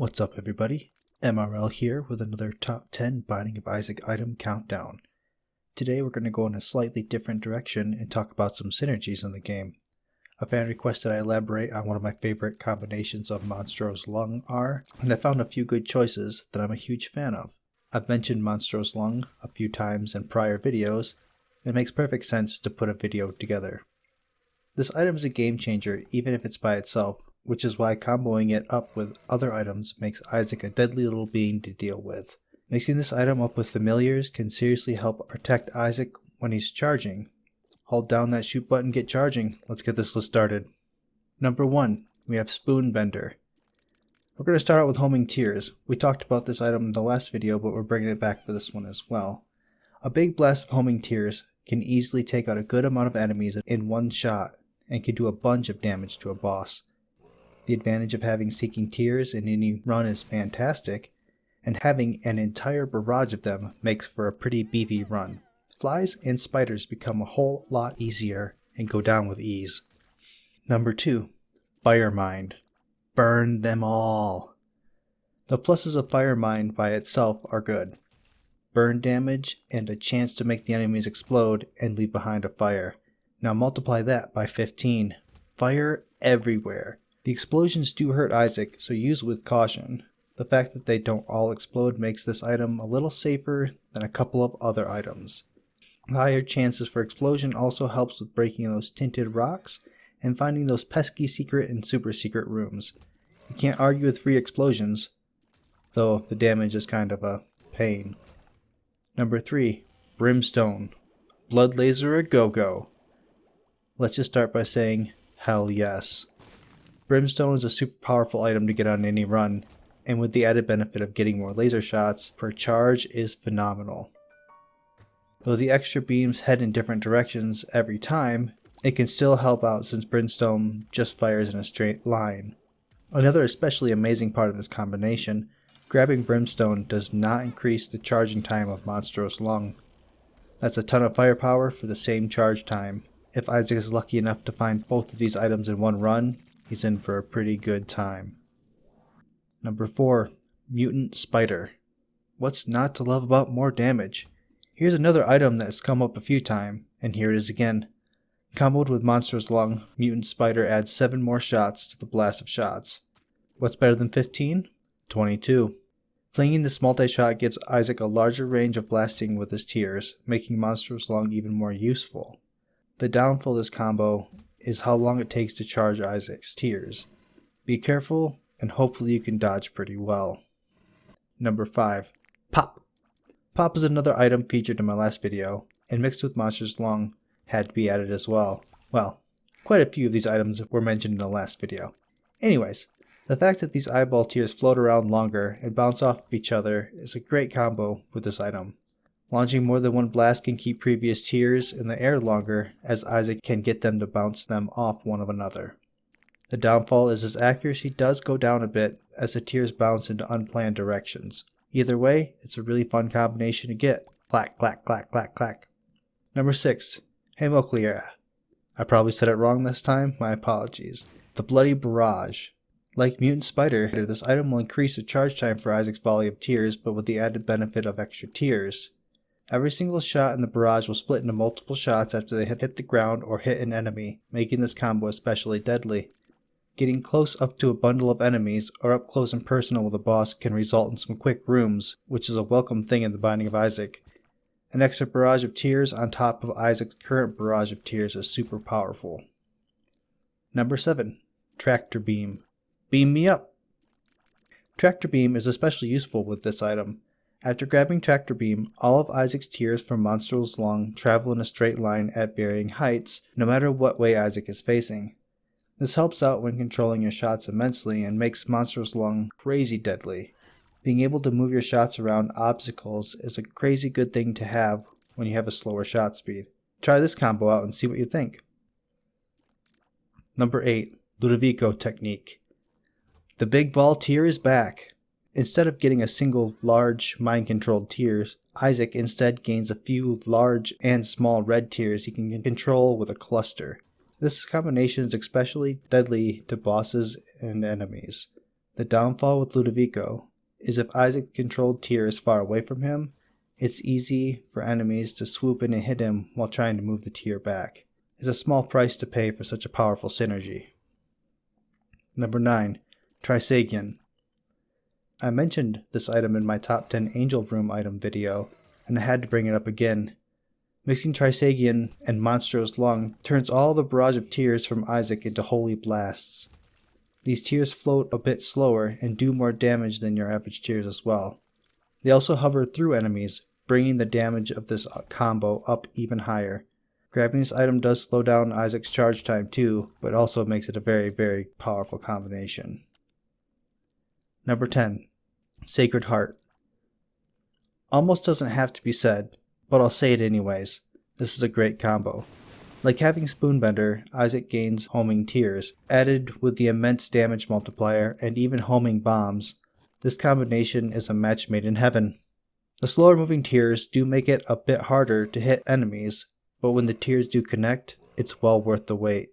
What's up everybody, MRL here with another top 10 Binding of Isaac item countdown. Today we're going to go in a slightly different direction and talk about some synergies in the game. A fan requested I elaborate on one of my favorite combinations of Monstro's Lung are, and I found a few good choices that I'm a huge fan of. I've mentioned Monstro's Lung a few times in prior videos, and it makes perfect sense to put a video together. This item is a game changer even if it's by itself, which is why comboing it up with other items makes Isaac a deadly little being to deal with. Mixing this item up with familiars can seriously help protect Isaac when he's charging. Hold down that shoot button, get charging. Let's get this list started. Number 1, we have Spoon Bender. We're going to start out with Homing Tears. We talked about this item in the last video, but we're bringing it back for this one as well. A big blast of Homing Tears can easily take out a good amount of enemies in one shot and can do a bunch of damage to a boss. The advantage of having Seeking Tears in any run is fantastic, and having an entire barrage of them makes for a pretty beefy run. Flies and spiders become a whole lot easier and go down with ease. Number 2, Firemind. Burn them all. The pluses of Firemind by itself are good. Burn damage and a chance to make the enemies explode and leave behind a fire. Now multiply that by 15. Fire everywhere. The explosions do hurt Isaac, so use with caution. The fact that they don't all explode makes this item a little safer than a couple of other items. The higher chances for explosion also helps with breaking those tinted rocks and finding those pesky secret and super secret rooms. You can't argue with free explosions, though the damage is kind of a pain. Number 3, Brimstone. Blood laser a go-go. Let's just start by saying, hell yes. Brimstone is a super powerful item to get on any run, and with the added benefit of getting more laser shots per charge is phenomenal. Though the extra beams head in different directions every time, it can still help out since Brimstone just fires in a straight line. Another especially amazing part of this combination, grabbing Brimstone does not increase the charging time of Monstro's Lung. That's a ton of firepower for the same charge time. If Isaac is lucky enough to find both of these items in one run, he's in for a pretty good time. Number 4, Mutant Spider. What's not to love about more damage? Here's another item that's come up a few times, and here it is again. Comboed with Monstro's Lung, Mutant Spider adds 7 more shots to the blast of shots. What's better than 15? 22. Flinging this multi-shot gives Isaac a larger range of blasting with his tears, making Monstro's Lung even more useful. The downfall of this combo is how long it takes to charge Isaac's tears. Be careful, and hopefully you can dodge pretty well. Number 5, Pop. Pop is another item featured in my last video, and mixed with Monstro's Lung had to be added as well. Well, quite a few of these items were mentioned in the last video. Anyways, the fact that these eyeball tears float around longer and bounce off of each other is a great combo with this item. Launching more than one blast can keep previous tears in the air longer, as Isaac can get them to bounce them off one of another. The downfall is his accuracy does go down a bit as the tears bounce into unplanned directions. Either way, it's a really fun combination to get. Clack, clack, clack, clack, clack. Number 6, Hemoclea. I probably said it wrong this time, my apologies. The Bloody Barrage. Like Mutant Spider, this item will increase the charge time for Isaac's volley of tears, but with the added benefit of extra tears. Every single shot in the barrage will split into multiple shots after they hit the ground or hit an enemy, making this combo especially deadly. Getting close up to a bundle of enemies or up close and personal with a boss can result in some quick rooms, which is a welcome thing in the Binding of Isaac. An extra barrage of tears on top of Isaac's current barrage of tears is super powerful. Number 7, Tractor Beam. Beam me up! Tractor Beam is especially useful with this item. After grabbing Tractor Beam, all of Isaac's tears from Monstro's Lung travel in a straight line at varying heights, no matter what way Isaac is facing. This helps out when controlling your shots immensely and makes Monstro's Lung crazy deadly. Being able to move your shots around obstacles is a crazy good thing to have when you have a slower shot speed. Try this combo out and see what you think. Number 8, Ludovico Technique. The Big Ball Tear is back. Instead of getting a single large mind-controlled tears, Isaac instead gains a few large and small red tears he can control with a cluster. This combination is especially deadly to bosses and enemies. The downfall with Ludovico is if Isaac controlled tier is far away from him, it's easy for enemies to swoop in and hit him while trying to move the tier back. It's a small price to pay for such a powerful synergy. Number 9. Trisagen. I mentioned this item in my top 10 Angel Room item video, and I had to bring it up again. Mixing Trisagen and Monstro's Lung turns all the barrage of tears from Isaac into holy blasts. These tears float a bit slower and do more damage than your average tears as well. They also hover through enemies, bringing the damage of this combo up even higher. Grabbing this item does slow down Isaac's charge time too, but also makes it a very, very powerful combination. Number 10. Sacred Heart. Almost doesn't have to be said, but I'll say it anyways. This is a great combo. Like having Spoonbender, Isaac gains homing tears, added with the immense damage multiplier and even homing bombs. This combination is a match made in heaven. The slower moving tears do make it a bit harder to hit enemies, but when the tears do connect, it's well worth the wait.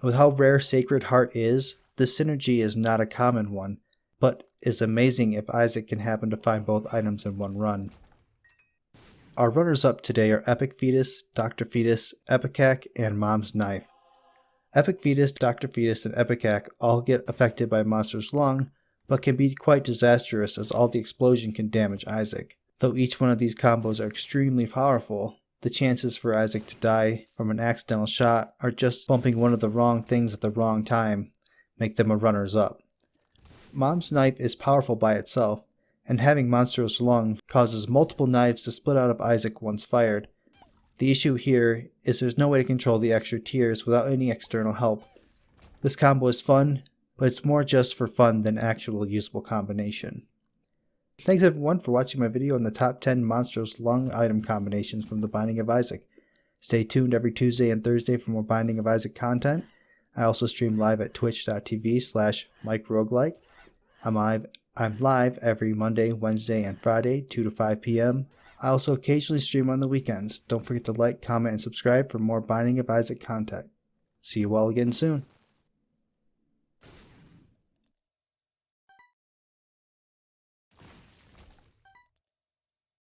With how rare Sacred Heart is, this synergy is not a common one, but is amazing if Isaac can happen to find both items in one run. Our runners-up today are Epic Fetus, Dr. Fetus, Epicac, and Mom's Knife. Epic Fetus, Dr. Fetus, and Epicac all get affected by Monstro's Lung, but can be quite disastrous as all the explosion can damage Isaac. Though each one of these combos are extremely powerful, the chances for Isaac to die from an accidental shot or just bumping one of the wrong things at the wrong time make them a runners-up. Mom's Knife is powerful by itself, and having Monstro's Lung causes multiple knives to split out of Isaac once fired. The issue here is there's no way to control the extra tears without any external help. This combo is fun, but it's more just for fun than actual usable combination. Thanks everyone for watching my video on the top 10 Monstro's Lung item combinations from the Binding of Isaac. Stay tuned every Tuesday and Thursday for more Binding of Isaac content. I also stream live at twitch.tv/MikeRoguelike. I'm live every Monday, Wednesday, and Friday, 2 to 5 p.m. I also occasionally stream on the weekends. Don't forget to like, comment, and subscribe for more Binding of Isaac content. See you all again soon.